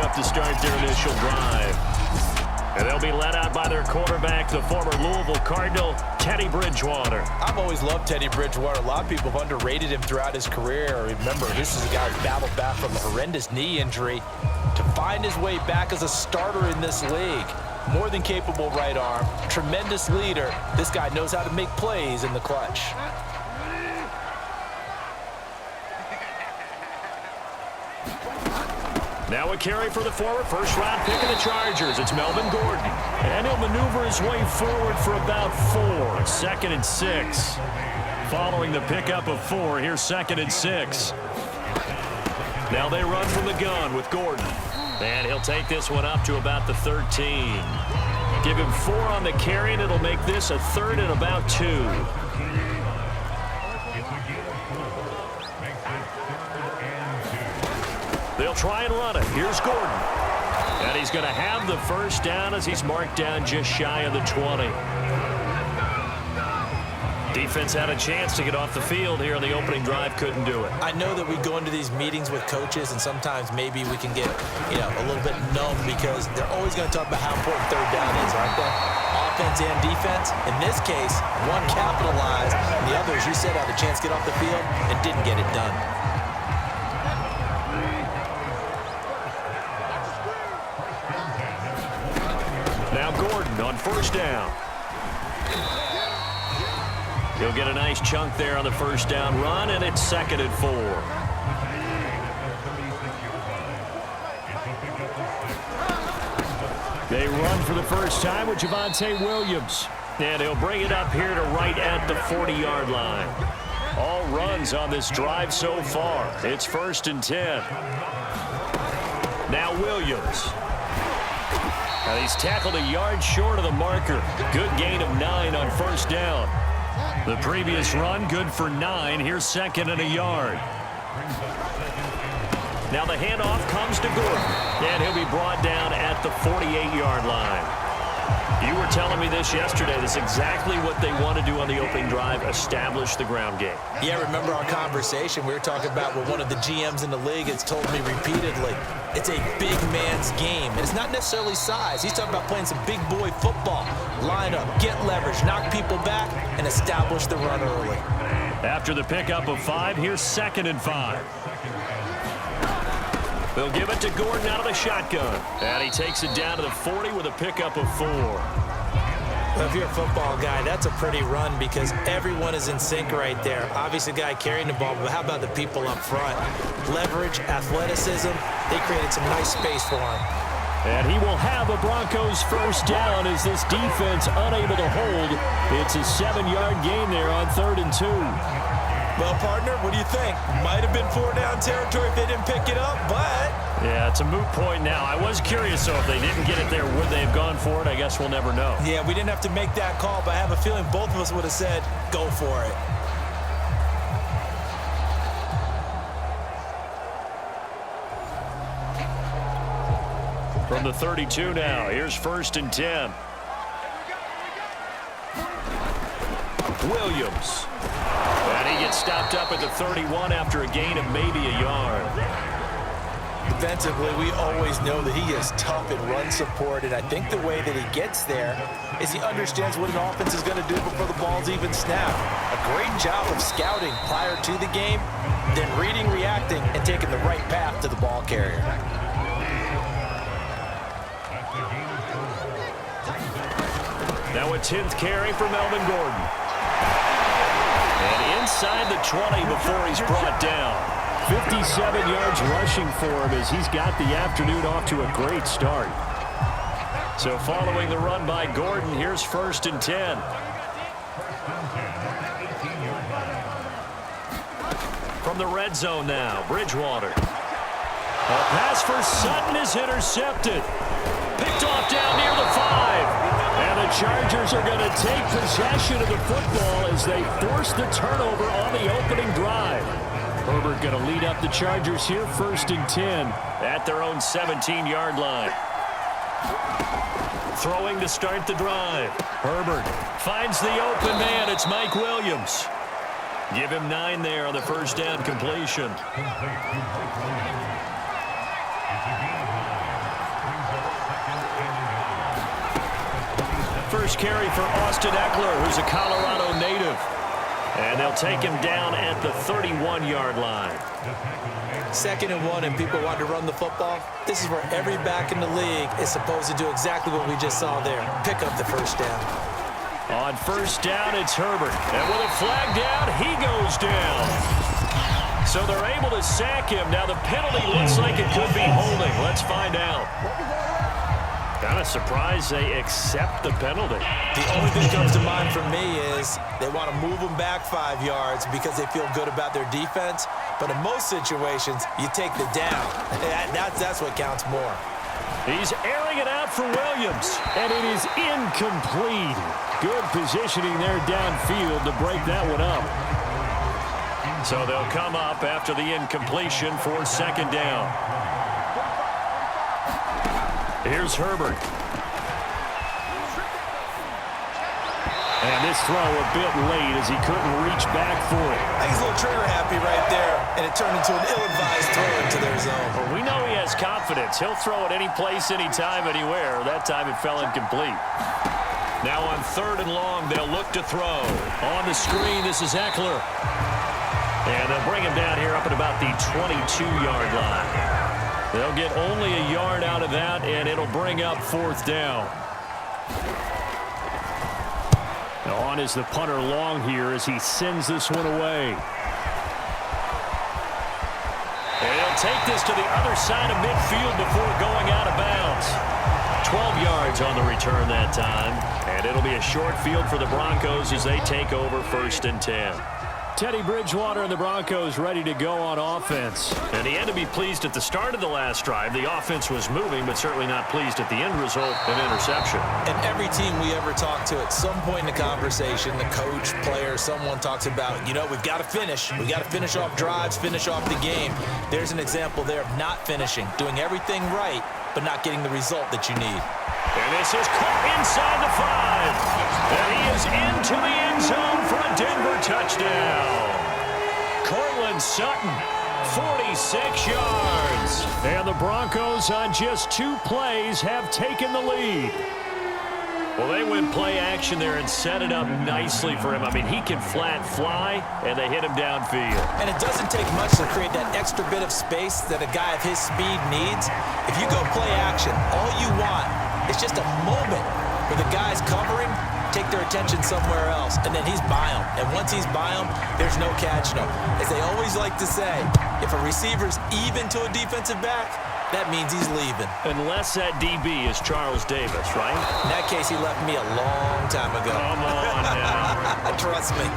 up to start their initial drive. And they'll be led out by their quarterback, the former Louisville Cardinal, Teddy Bridgewater. I've always loved Teddy Bridgewater. A lot of people have underrated him throughout his career. Remember, this is a guy who battled back from a horrendous knee injury to find his way back as a starter in this league. More than capable right arm, tremendous leader. This guy knows how to make plays in the clutch. Now a carry for the former first-round pick of the Chargers. It's Melvin Gordon. And he'll maneuver his way forward for about 4. 2nd and 6. Following the pickup of 4, here's 2nd and 6. Now they run from the gun with Gordon. And he'll take this one up to about the 13. Give him 4 on the carry, and it'll make this a 3rd and about 2. They'll try and run it. Here's Gordon. And he's going to have the first down as he's marked down just shy of the 20. Defense had a chance to get off the field here on the opening drive, couldn't do it. I know that we go into these meetings with coaches, and sometimes maybe we can get, a little bit numb because they're always going to talk about how important 3rd down is, aren't they? Offense and defense. In this case, one capitalized, and the other, as you said, had a chance to get off the field and didn't get it done. Now Gordon on first down. He'll get a nice chunk there on the first down run, and it's 2nd and 4. They run for the first time with Javonte Williams. And he'll bring it up here to right at the 40-yard line. All runs on this drive so far. It's 1st and 10. Now Williams. And he's tackled a yard short of the marker. Good gain of 9 on first down. The previous run, good for 9. Here's 2nd and a yard. Now the handoff comes to Gordon. And he'll be brought down at the 48-yard line. You were telling me this yesterday. This is exactly what they want to do on the opening drive, establish the ground game. Yeah, remember our conversation. We were talking about what one of the GMs in the league has told me repeatedly. It's a big man's game. And it's not necessarily size. He's talking about playing some big boy football. Line up, get leverage, knock people back, and establish the run early. After the pickup of 5, here's 2nd and 5. They'll give it to Gordon out of the shotgun. And he takes it down to the 40 with a pickup of 4. Well, if you're a football guy, that's a pretty run because everyone is in sync right there. Obviously, the guy carrying the ball, but how about the people up front? Leverage, athleticism, they created some nice space for him. And he will have a Broncos first down as this defense unable to hold. It's a 7-yard gain there on 3rd and 2. Well, partner, what do you think? Might have been 4-down territory if they didn't pick it up, but... Yeah, it's a moot point now. I was curious, so if they didn't get it there, would they have gone for it? I guess we'll never know. Yeah, we didn't have to make that call, but I have a feeling both of us would have said, go for it. From the 32 now, here's 1st and 10. Williams. And he gets stopped up at the 31 after a gain of maybe a yard. Defensively, we always know that he is tough in run support, and I think the way that he gets there is he understands what an offense is going to do before the ball's even snapped. A great job of scouting prior to the game, then reading, reacting, and taking the right path to the ball carrier. Now a 10th carry for Melvin Gordon. And inside the 20 before he's brought down. 57 yards rushing for him as he's got the afternoon off to a great start. So following the run by Gordon, here's 1st and 10. From the red zone now, Bridgewater. A pass for Sutton is intercepted. Picked off down near the 5. And the Chargers are going to take possession of the football as they force the turnover on the opening drive. Herbert going to lead up the Chargers here, 1st and 10 at their own 17-yard line. Throwing to start the drive. Herbert finds the open man. It's Mike Williams. Give him 9 there on the first down completion. first carry for Austin Eckler, who's a Colorado native. And they'll take him down at the 31-yard line. 2nd and 1 and people want to run the football. This is where every back in the league is supposed to do exactly what we just saw there. Pick up the first down. On first down, it's Herbert. And with a flag down, he goes down. So they're able to sack him. Now the penalty looks like it could be holding. Let's find out. Kind of surprised they accept the penalty. The only thing that comes to mind for me is they want to move them back 5 yards because they feel good about their defense. But in most situations, you take the down. That's what counts more. He's airing it out for Williams, and it is incomplete. Good positioning there downfield to break that one up. So they'll come up after the incompletion for 2nd down. Here's Herbert. And this throw a bit late as he couldn't reach back for it. I think he's a little trigger happy right there, and it turned into an ill-advised throw into their zone. Well, we know he has confidence. He'll throw it any place, anytime, anywhere. That time it fell incomplete. Now on 3rd and long, they'll look to throw. On the screen, this is Eckler. And they'll bring him down here up at about the 22-yard line. They'll get only a yard out of that, and it'll bring up 4th down. On is the punter long here as he sends this one away. And he'll take this to the other side of midfield before going out of bounds. 12 yards on the return that time, and it'll be a short field for the Broncos as they take over 1st and 10. Teddy Bridgewater and the Broncos ready to go on offense. And he had to be pleased at the start of the last drive. The offense was moving, but certainly not pleased at the end result, an interception. And every team we ever talk to at some point in the conversation, the coach, player, someone talks about, you know, we've got to finish. We've got to finish off drives, finish off the game. There's an example there of not finishing, doing everything right, but not getting the result that you need. And this is caught inside the 5. And he is into the end zone for a Denver touchdown. Cortland Sutton, 46 yards. And the Broncos on just 2 plays have taken the lead. Well, they went play action there and set it up nicely for him. I mean, he can flat fly, and they hit him downfield. And it doesn't take much to create that extra bit of space that a guy of his speed needs. If you go play action, all you want is just a moment where the guy's covering, take their attention somewhere else, and then he's by him. And once he's by him, there's no catching him. As they always like to say, if a receiver's even to a defensive back, that means he's leaving. Unless that DB is Charles Davis, right? In that case, he left me a long time ago. Come on now. Trust me.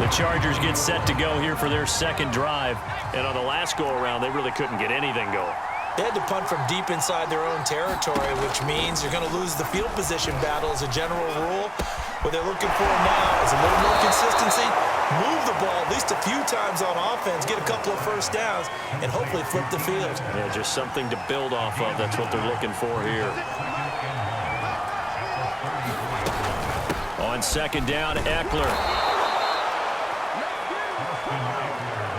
The Chargers get set to go here for their 2nd drive. And on the last go-around, they really couldn't get anything going. They had to punt from deep inside their own territory, which means you're going to lose the field position battle as a general rule. What they're looking for now is a little more consistency, move the ball at least a few times on offense, get a couple of first downs, and hopefully flip the field. Yeah, just something to build off of. That's what they're looking for here. On 2nd down, Eckler.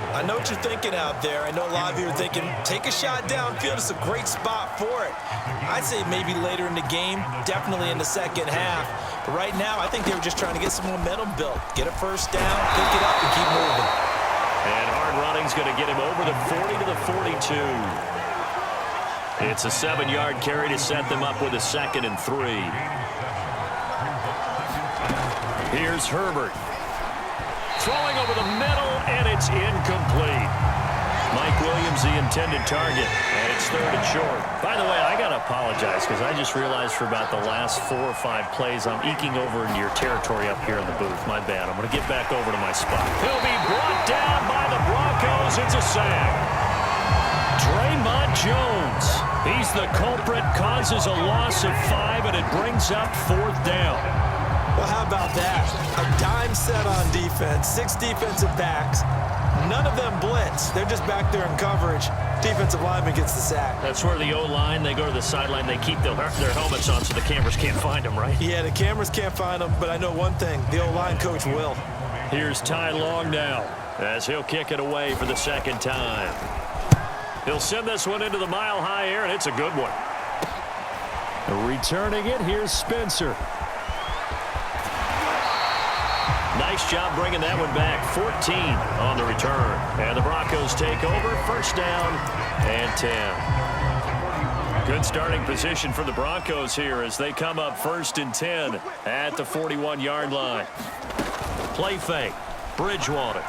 I know what you're thinking out there. I know a lot of you are thinking, take a shot downfield. It's a great spot for it. I'd say maybe later in the game, definitely in the 2nd half. But right now, I think they were just trying to get some momentum built. Get a first down, pick it up, and keep moving. And hard running's going to get him over the 40 to the 42. It's a 7-yard carry to set them up with a 2nd and 3. Here's Herbert. Throwing over the middle, and it's incomplete. Mike Williams, the intended target, and it's 3rd and short. By the way, I got to apologize because I just realized for about the last 4 or 5 plays, I'm eking over into your territory up here in the booth. My bad. I'm going to get back over to my spot. He'll be brought down by the Broncos. It's a sack. Draymond Jones. He's the culprit, causes a loss of 5, and it brings up 4th down. Well, how about that? A dime set on defense, 6 defensive backs. None of them blitz. They're just back there in coverage. Defensive lineman gets the sack. That's where the O-line, they go to the sideline, they keep their helmets on so the cameras can't find them, right? Yeah, the cameras can't find them, but I know one thing. The O-line coach will. Here's Ty Long now as he'll kick it away for the 2nd time. He'll send this one into the mile-high air, and it's a good one. Returning it, here's Spencer. Nice job bringing that one back. 14 on the return. And the Broncos take over. First down and 10. Good starting position for the Broncos here as they come up 1st and 10 at the 41-yard line. Play fake. Bridgewater.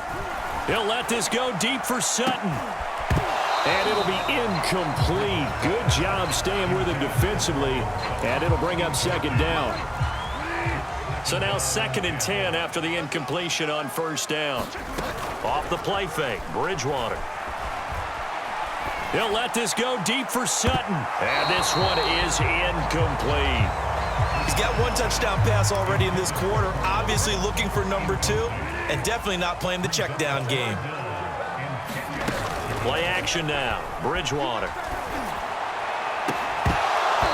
He'll let this go deep for Sutton. And it'll be incomplete. Good job staying with him defensively. And it'll bring up 2nd down. So now 2nd and 10 after the incompletion on 1st down. Off the play fake, Bridgewater. He'll let this go deep for Sutton. And this one is incomplete. He's got 1 touchdown pass already in this quarter. Obviously looking for number 2 and definitely not playing the check down game. Play action now, Bridgewater.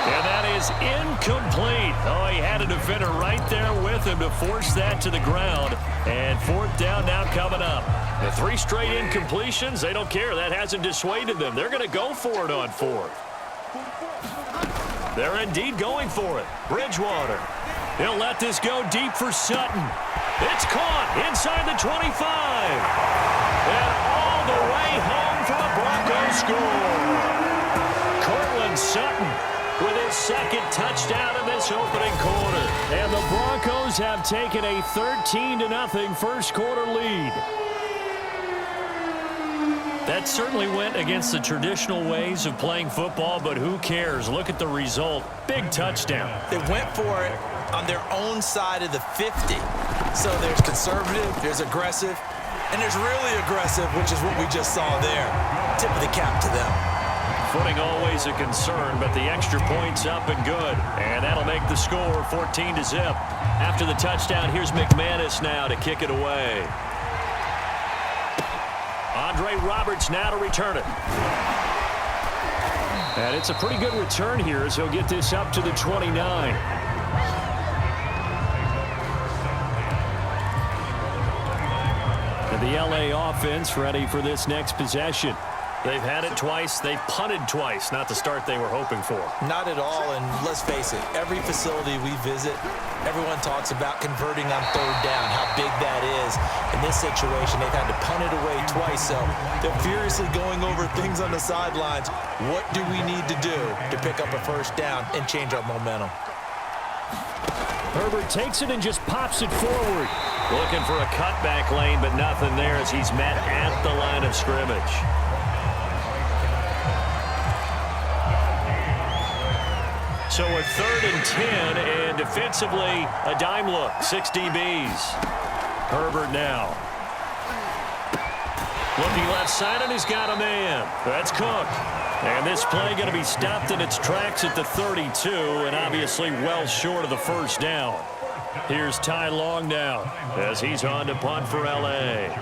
And that is incomplete. Oh, he had a defender right there with him to force that to the ground. And 4th down now coming up. The 3 straight incompletions, they don't care. That hasn't dissuaded them. They're going to go for it on 4th. They're indeed going for it. Bridgewater. He'll let this go deep for Sutton. It's caught inside the 25. And all the way home for a Broncos score. Cortland Sutton with his 2nd touchdown in this opening quarter. And the Broncos have taken a 13-0 first quarter lead. That certainly went against the traditional ways of playing football, but who cares? Look at the result. Big touchdown. They went for it on their own side of the 50. So there's conservative, there's aggressive, and there's really aggressive, which is what we just saw there. Tip of the cap to them. Footing always a concern, but the extra point's up and good. And that'll make the score 14-0. After the touchdown, here's McManus now to kick it away. Andre Roberts now to return it. And it's a pretty good return here as he'll get this up to the 29. And the LA offense ready for this next possession. They've had it twice. They've punted twice. Not the start they were hoping for. Not at all, and let's face it, every facility we visit, everyone talks about converting on 3rd down, how big that is. In this situation, they've had to punt it away twice, so they're furiously going over things on the sidelines. What do we need to do to pick up a 1st down and change our momentum? Herbert takes it and just pops it forward. Looking for a cutback lane, but nothing there as he's met at the line of scrimmage. So a 3rd and 10, and defensively, a dime look. 6 DBs. Herbert now. Looking left side, and he's got a man. That's Cook. And this play going to be stopped in its tracks at the 32, and obviously well short of the 1st down. Here's Ty Long now as he's on to punt for L.A.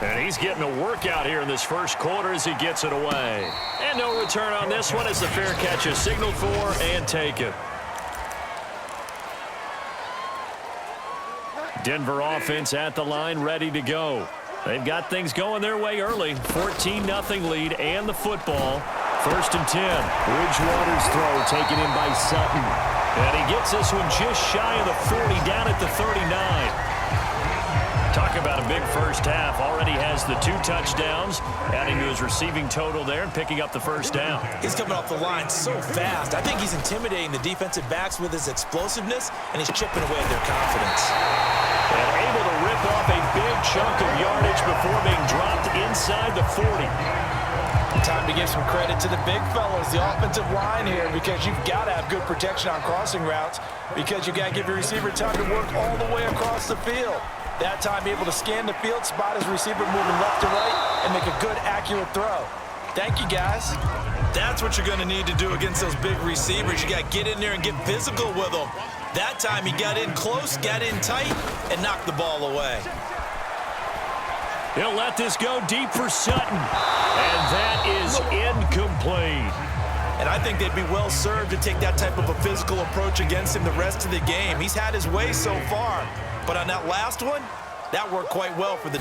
And he's getting a workout here in this first quarter as he gets it away. And no return on this one as the fair catch is signaled for and taken. Denver offense at the line, ready to go. They've got things going their way early. 14-0 lead and the football. 1st and 10. Bridgewater's throw taken in by Sutton. And he gets this one just shy of the 40, down at the 39. Talk about a big first half. Already has the 2 touchdowns, adding to his receiving total there and picking up the 1st down. He's coming off the line so fast. I think he's intimidating the defensive backs with his explosiveness, and he's chipping away at their confidence. And able to rip off a big chunk of yardage before being dropped inside the 40. Time to give some credit to the big fellas, the offensive line here, because you've got to have good protection on crossing routes, because you've got to give your receiver time to work all the way across the field. That time able to scan the field, spot his receiver moving left to right, and make a good, accurate throw. Thank you, guys. That's what you're going to need to do against those big receivers. You got to get in there and get physical with them. That time he got in close, got in tight, and knocked the ball away. He'll let this go deep for Sutton. And that is incomplete. And I think they'd be well served to take that type of a physical approach against him the rest of the game. He's had his way so far, but on that last one, that worked quite well for the